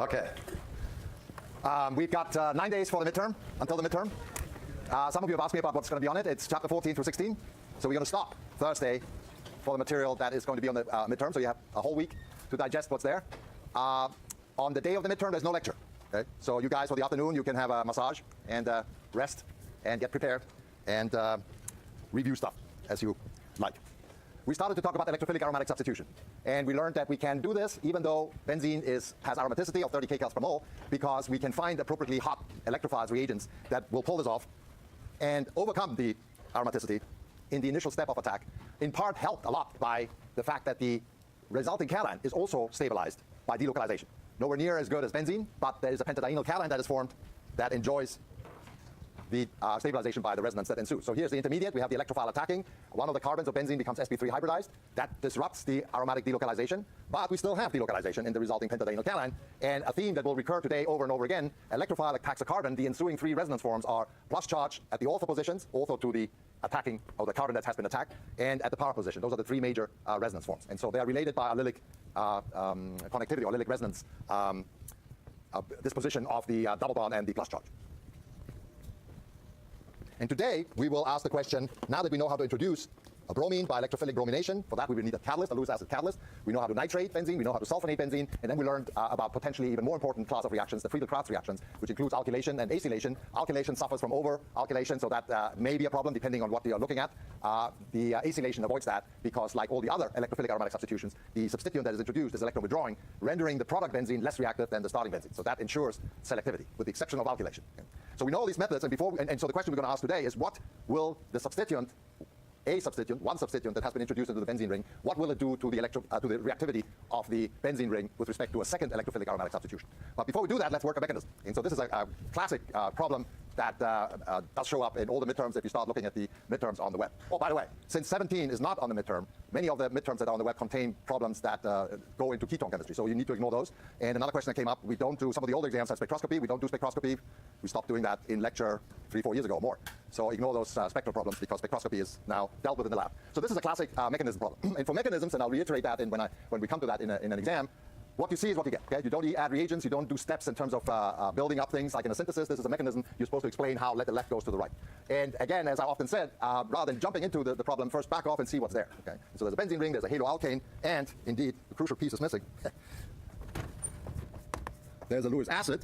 Okay. We've got 9 days for the midterm, until the midterm. Some of you have asked me about what's going to be on it. It's chapter 14 through 16. So we're going to stop Thursday for the material that is going to be on the midterm. So you have a whole week to digest what's there. On the day of the midterm, there's no lecture. Okay? So you guys, for the afternoon, you can have a massage and rest and get prepared and review stuff as you like. We started to talk about electrophilic aromatic substitution. And we learned that we can do this even though benzene has aromaticity of 30 kcal per mole, because we can find appropriately hot electrophiles reagents that will pull this off and overcome the aromaticity in the initial step of attack, in part helped a lot by the fact that the resulting cation is also stabilized by delocalization. Nowhere near as good as benzene, but there is a pentadienyl cation that is formed that enjoys the stabilization by the resonance that ensues. So here's the intermediate. We have the electrophile attacking. One of the carbons of benzene becomes sp3 hybridized. That disrupts the aromatic delocalization, but we still have delocalization in the resulting pentadienyl cation. And a theme that will recur today over and over again, electrophile attacks a carbon. The ensuing three resonance forms are plus charge at the ortho positions, ortho to the attacking of the carbon that has been attacked, and at the para position. Those are the three major resonance forms. And so they are related by allylic connectivity or allylic resonance disposition of the double bond and the plus charge. And today, we will ask the question, now that we know how to introduce a bromine by electrophilic bromination, for that we will need a catalyst, a Lewis acid catalyst. We know how to nitrate benzene, we know how to sulfonate benzene, and then we learned about potentially even more important class of reactions, the Friedel-Crafts reactions, which includes alkylation and acylation. Alkylation suffers from over-alkylation, so that may be a problem depending on what you are looking at. The acylation avoids that because, like all the other electrophilic aromatic substitutions, the substituent that is introduced is electron withdrawing, rendering the product benzene less reactive than the starting benzene. So that ensures selectivity, with the exception of alkylation. Okay. So we know all these methods, and so the question we're going to ask today is, what will the substituent, one substituent that has been introduced into the benzene ring, what will it do to the reactivity of the benzene ring with respect to a second electrophilic aromatic substitution? But before we do that, let's work a mechanism. And so this is a classic problem that does show up in all the midterms if you start looking at the midterms on the web. Oh, by the way, since 17 is not on the midterm, many of the midterms that are on the web contain problems that go into ketone chemistry, so you need to ignore those. And another question that came up, we don't do, some of the older exams have spectroscopy, we don't do spectroscopy. We stopped doing that in lecture 3-4 years ago or more. So ignore those spectral problems because spectroscopy is now dealt with in the lab. So this is a classic mechanism problem. And for mechanisms, and I'll reiterate that when we come to that in an exam, what you see is what you get. Okay? You don't add reagents, you don't do steps in terms of building up things like in a synthesis. This is a mechanism. You're supposed to explain how the left goes to the right. And again, as I often said, rather than jumping into the problem, first back off and see what's there. Okay? So there's a benzene ring, there's a haloalkane, and indeed, the crucial piece is missing. There's a Lewis acid.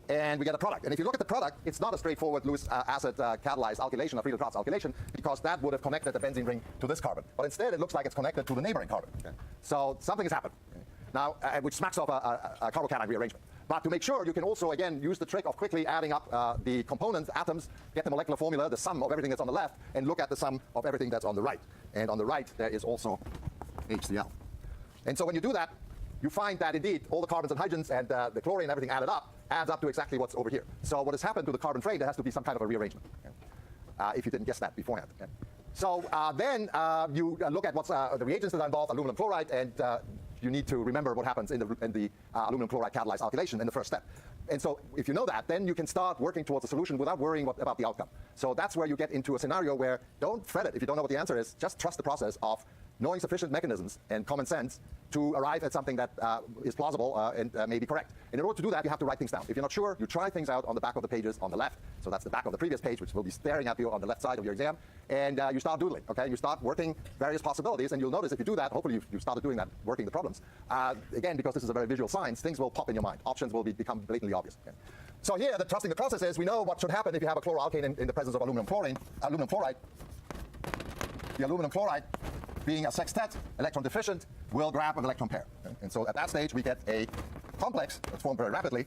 And we get a product. And if you look at the product, it's not a straightforward Lewis acid catalyzed alkylation or Friedel-Crafts alkylation, because that would have connected the benzene ring to this carbon. But instead, it looks like it's connected to the neighboring carbon. Okay? So something has happened. Okay? Now, which smacks of a carbocation rearrangement. But to make sure, you can also, again, use the trick of quickly adding up the components, atoms, get the molecular formula, the sum of everything that's on the left, and look at the sum of everything that's on the right. And on the right, there is also HCl. And so when you do that, you find that indeed all the carbons and hydrogens and the chlorine and everything added up adds up to exactly what's over here. So what has happened to the carbon frame, there has to be some kind of a rearrangement, okay? If you didn't guess that beforehand. Okay? So then you look at what's the reagents that are involved, aluminum chloride, and you need to remember what happens in the aluminum chloride catalyzed alkylation in the first step. And so if you know that, then you can start working towards a solution without worrying about the outcome. So that's where you get into a scenario where don't fret it if you don't know what the answer is. Just trust the process of knowing sufficient mechanisms and common sense to arrive at something that is plausible and may be correct. And in order to do that, you have to write things down. If you're not sure, you try things out on the back of the pages on the left. So that's the back of the previous page, which will be staring at you on the left side of your exam. And you start doodling, okay? You start working various possibilities, and you'll notice if you do that, hopefully you've started doing that, working the problems. Again, because this is a very visual science, things will pop in your mind. Options will become blatantly obvious. Okay? So here, trusting the process is, we know what should happen if you have a chloroalkane in the presence of aluminum chloride. The aluminum chloride, being a sextet, electron deficient, will grab an electron pair. Okay? And so at that stage, we get a complex that's formed very rapidly,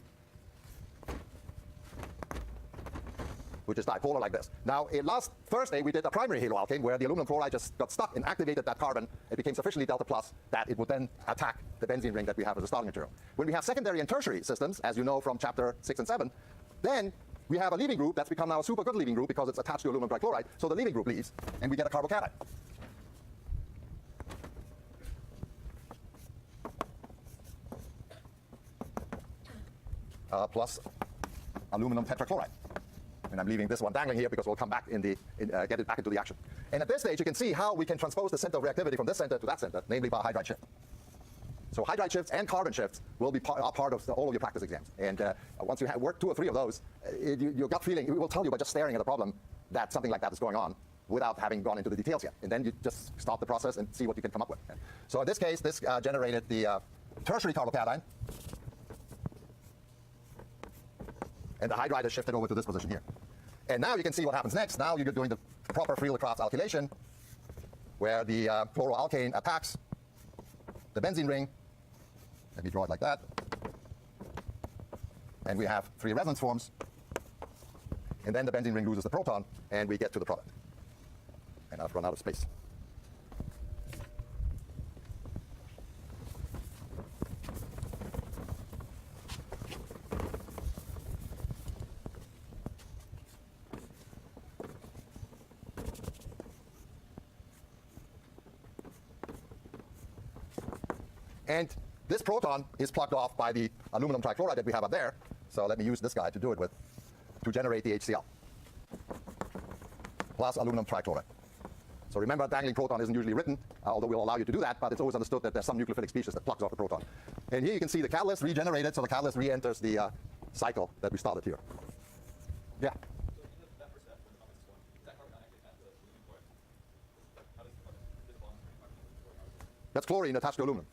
which is dipolar like this. Now, last Thursday, we did a primary haloalkane where the aluminum chloride just got stuck and activated that carbon. It became sufficiently delta plus that it would then attack the benzene ring that we have as a starting material. When we have secondary and tertiary systems, as you know from chapter 6 and 7, then we have a leaving group that's become now a super good leaving group because it's attached to aluminum trichloride. So the leaving group leaves, and we get a carbocation. Plus aluminum tetrachloride. And I'm leaving this one dangling here because we'll come back get it back into the action. And at this stage, you can see how we can transpose the center of reactivity from this center to that center, namely by a hydride shift. So hydride shifts and carbon shifts will be part of all of your practice exams. And once you work 2 or 3 of those, your gut feeling will tell you by just staring at a problem that something like that is going on without having gone into the details yet. And then you just start the process and see what you can come up with. So in this case, this generated the tertiary carbocation. And the hydride is shifted over to this position here. And now you can see what happens next. Now you're doing the proper Friedel-Crafts alkylation, where the chloroalkane attacks the benzene ring. Let me draw it like that. And we have 3 resonance forms. And then the benzene ring loses the proton, and we get to the product. And I've run out of space. And this proton is plugged off by the aluminum trichloride that we have up there. So let me use this guy to do it with, to generate the HCl plus aluminum trichloride. So remember, dangling proton isn't usually written, although we'll allow you to do that, but it's always understood that there's some nucleophilic species that plugs off the proton. And here you can see the catalyst regenerated, so the catalyst re-enters the cycle that we started here. Yeah? That's chlorine attached to aluminum.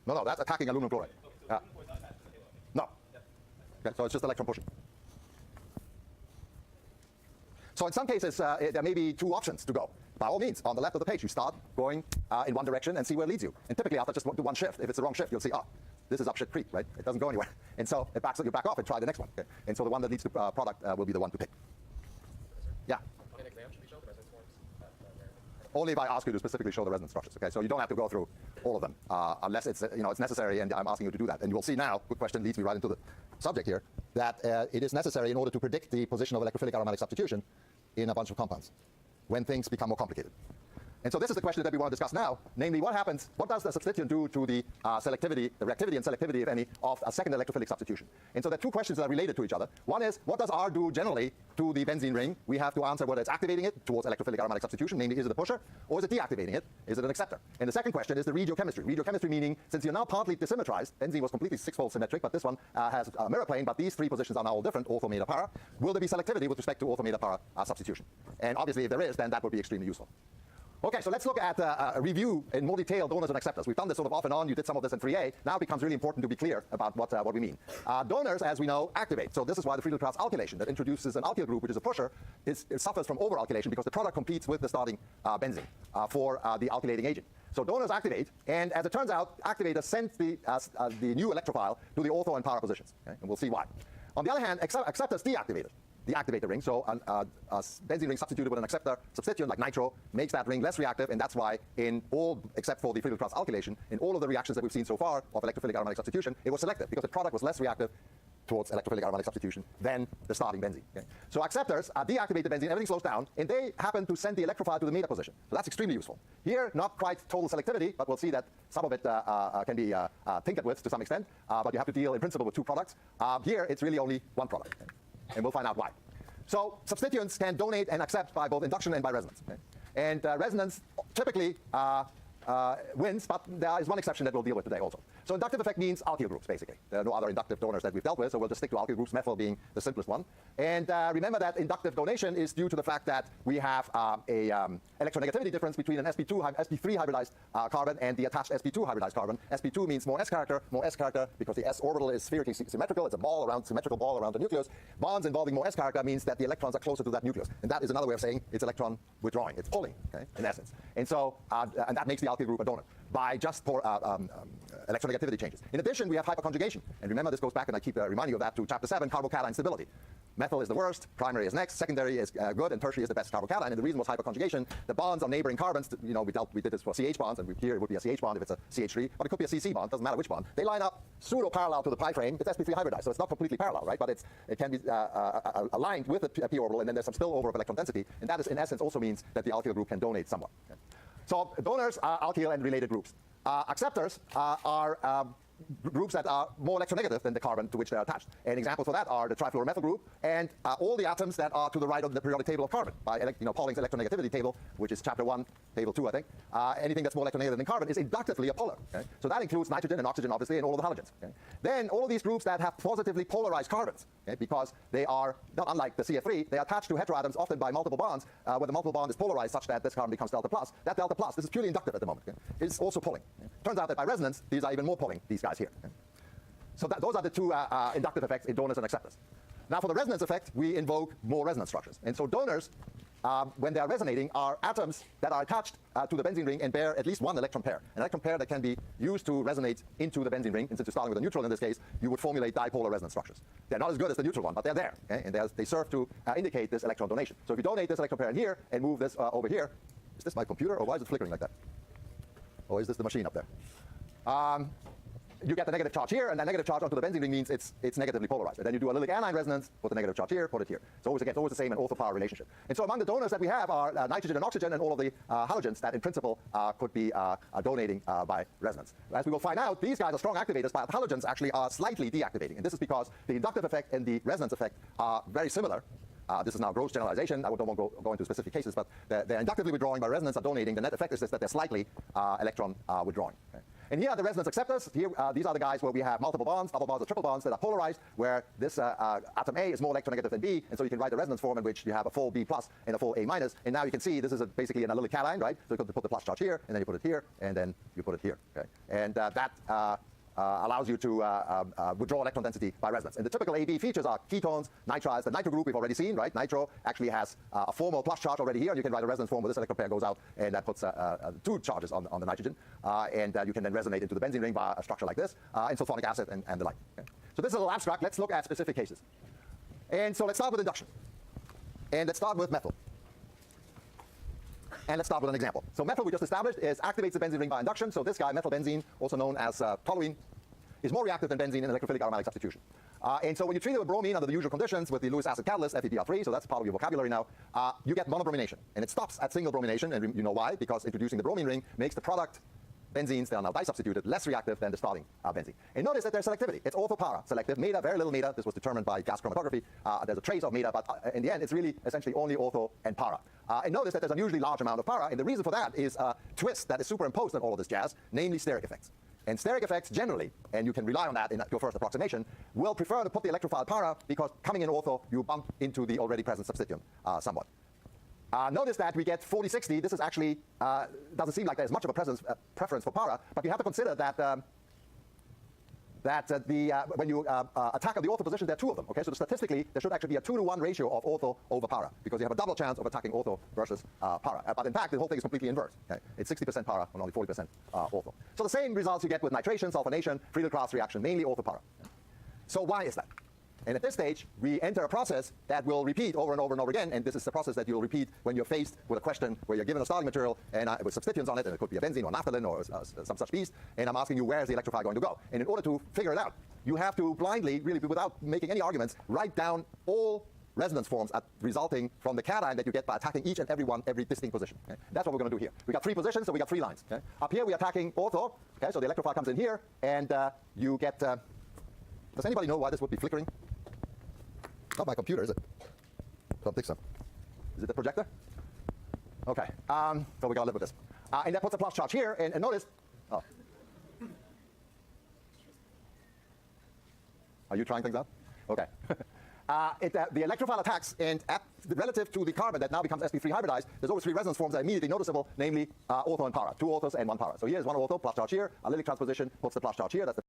No, that's attacking aluminum chloride. No. Okay, so it's just electron pushing. So in some cases, there may be 2 options to go. By all means, on the left of the page, you start going in one direction and see where it leads you. And typically, after just do one shift, if it's the wrong shift, you'll see, this is up shit creek, right? It doesn't go anywhere. And so you back off and try the next one. Okay? And so the one that leads to product will be the one to pick. Yeah? In exam, should we show the resonance forms? Only if I ask you to specifically show the resonance structures. Okay, so you don't have to go through all of them unless it's it's necessary, and I'm asking you to do that. And you will see now. Good question leads me right into the subject here. That it is necessary in order to predict the position of electrophilic aromatic substitution in a bunch of compounds when things become more complicated. And so this is the question that we want to discuss now, namely what does the substituent do to the selectivity, the reactivity and selectivity, if any, of a second electrophilic substitution? And so there are 2 questions that are related to each other. One is, what does R do generally to the benzene ring? We have to answer whether it's activating it towards electrophilic aromatic substitution, namely is it a pusher, or is it deactivating it? Is it an acceptor? And the second question is the regiochemistry. Regiochemistry meaning, since you're now partly disymmetrized, benzene was completely 6-fold symmetric, but this one has a mirror plane, but these 3 positions are now all different, ortho, meta, para. Will there be selectivity with respect to ortho, meta, para substitution? And obviously if there is, then that would be extremely useful. Okay, so let's look at a review in more detail, donors and acceptors. We've done this sort of off and on. You did some of this in 3A. Now it becomes really important to be clear about what we mean. Donors, as we know, activate. So this is why the Friedel-Crafts alkylation that introduces an alkyl group, which is a pusher, it suffers from over-alkylation because the product competes with the starting benzene for the alkylating agent. So donors activate, and as it turns out, activators send the new electrophile to the ortho and para positions. Okay? And we'll see why. On the other hand, acceptors deactivate the ring. So a benzene ring substituted with an acceptor substituent like nitro makes that ring less reactive, and that's why in all, except for the Friedel-Crafts alkylation, in all of the reactions that we've seen so far of electrophilic aromatic substitution, it was selective because the product was less reactive towards electrophilic aromatic substitution than the starting benzene. Okay? So acceptors deactivate the benzene, everything slows down, and they happen to send the electrophile to the meta position. So that's extremely useful. Here, not quite total selectivity, but we'll see that some of it can be tinkered with to some extent, but you have to deal in principle with 2 products. Here, it's really only 1 product, okay? And we'll find out why. So substituents can donate and accept by both induction and by resonance. Okay? And resonance typically wins, but there is one exception that we'll deal with today also. So inductive effect means alkyl groups, basically. There are no other inductive donors that we've dealt with, so we'll just stick to alkyl groups, methyl being the simplest one. And remember that inductive donation is due to the fact that we have a electronegativity difference between an sp3 hybridized carbon and the attached sp2 hybridized carbon. sp2 means more s character because the s orbital is spherically symmetrical. It's a symmetrical ball around the nucleus. Bonds involving more s character means that the electrons are closer to that nucleus. And that is another way of saying it's electron withdrawing. It's pulling, okay, in essence. And so, and that makes the alkyl group a donor by just for electronegativity changes. In addition, we have hyperconjugation. And remember, this goes back, and I keep reminding you of that, to chapter 7, carbocation stability. Methyl is the worst, primary is next, secondary is good, and tertiary is the best carbocation. And the reason was hyperconjugation. The bonds on neighboring carbons, we did this for CH bonds, and here it would be a CH bond if it's a CH3, but it could be a CC bond, doesn't matter which bond. They line up pseudo-parallel to the pi frame. It's sp3 hybridized, so it's not completely parallel, right? But it can be aligned with a p orbital, and then there's some spillover of electron density, and that is, in essence, also means that the alkyl group can donate somewhat. Okay? So donors are alkyl and related groups. Acceptors are groups that are more electronegative than the carbon to which they are attached. And examples for that are the trifluoromethyl group and all the atoms that are to the right of the periodic table of carbon by Pauling's electronegativity table, which is chapter 1, table 2, I think. Anything that's more electronegative than carbon is inductively a polar. Okay? So that includes nitrogen and oxygen, obviously, and all of the halogens. Okay? Then all of these groups that have positively polarized carbons, okay? Because they are, not unlike the CF3, they are attached to heteroatoms often by multiple bonds, where the multiple bond is polarized such that this carbon becomes delta plus. That delta plus, this is purely inductive at the moment, okay? Is also pulling. Okay? Turns out that by resonance, these are even more pulling, these guys here. Okay? So those are the two inductive effects in donors and acceptors. Now for the resonance effect, we invoke more resonance structures. And so donors, when they are resonating, are atoms that are attached to the benzene ring and bear at least one electron pair. An electron pair that can be used to resonate into the benzene ring. And since you're starting with a neutral in this case, you would formulate dipolar resonance structures. They're not as good as the neutral one, but they're there. Okay? And they serve to indicate this electron donation. So if you donate this electron pair in here and move this over here, is this my computer or why is it flickering like that? Or is this the machine up there? You get the negative charge here, and that negative charge onto the benzene ring means it's negatively polarized. And then you do a allylic anion resonance, put the negative charge here, put it here. So it's always the same and ortho-power relationship. And so among the donors that we have are nitrogen and oxygen and all of the halogens that in principle could be donating by resonance. As we will find out, these guys are strong activators, but halogens actually are slightly deactivating. And this is because the inductive effect and the resonance effect are very similar. This is now gross generalization. I don't want to go into specific cases, but they're inductively withdrawing by resonance are donating. The net effect is that they're slightly electron withdrawing. Okay? And here are the resonance acceptors. Here, these are the guys where we have multiple bonds, double bonds or triple bonds that are polarized, where this atom A is more electronegative than B, and so you can write a resonance form in which you have a full B plus and a full A minus. And now you can see this is basically an allylic cation, right? So you can put the plus charge here, and then you put it here, and then you put it here. Okay? And that allows you to withdraw electron density by resonance. And the typical AB features are ketones, nitriles. The nitro group we've already seen, right? Nitro actually has a formal plus charge already here, and you can write a resonance form where this electron pair goes out, and that puts two charges on the nitrogen. And you can then resonate into the benzene ring via a structure like this, and sulfonic acid and the like. Okay? So this is a little abstract. Let's look at specific cases. And so let's start with induction. And let's start with methyl. And let's start with an example. So methyl, we just established, activates the benzene ring by induction. So this guy, methylbenzene, also known as toluene, is more reactive than benzene in electrophilic aromatic substitution. And so when you treat it with bromine under the usual conditions with the Lewis acid catalyst, FeBr3, so that's part of your vocabulary now, you get monobromination. And it stops at single bromination, and you know why? Because introducing the bromine ring makes the product benzenes that are now disubstituted less reactive than the starting benzene. And notice that there's selectivity. It's ortho-para selective. Meta, very little meta. This was determined by gas chromatography. There's a trace of meta, but in the end, it's really essentially only ortho and para. And notice that there's an unusually large amount of para, and the reason for that is a twist that is superimposed on all of this jazz, namely steric effects. And steric effects generally, and you can rely on that in your first approximation, will prefer to put the electrophile para because coming in ortho, you bump into the already present substituent somewhat. Notice that we get 40-60. This is actually, doesn't seem like there's much of a preference for para, but you have to consider that when you attack at the ortho position, there are two of them. Okay, so statistically, there should actually be a 2-to-1 ratio of ortho over para, because you have a double chance of attacking ortho versus para. But in fact, the whole thing is completely inverse. Okay? It's 60% para and only 40% ortho. So the same results you get with nitration, sulfonation, Friedel-Crafts reaction, mainly ortho para. So why is that? And at this stage, we enter a process that will repeat over and over and over again, and this is the process that you'll repeat when you're faced with a question where you're given a starting material and with substituents on it, and it could be a benzene or naphthalene or some such beast, and I'm asking you where is the electrophile going to go. And in order to figure it out, you have to blindly, really without making any arguments, write down all resonance forms resulting from the cation that you get by attacking each and every distinct position. Okay? That's what we're going to do here. We got 3 positions, so we got 3 lines. Okay? Up here, we're attacking ortho. Okay? So the electrophile comes in here, and you get... does anybody know why this would be flickering? Not my computer, is it? Don't think so. Is it the projector? Okay. So we got to live with this. And that puts a plus charge here, and notice... Oh. Are you trying things out? Okay. The electrophile attacks, and relative to the carbon that now becomes sp3 hybridized, there's always 3 resonance forms that are immediately noticeable, namely ortho and para. 2 orthos and 1 para. So here's 1 ortho, plus charge here. Allylic transposition puts the plus charge here. That's the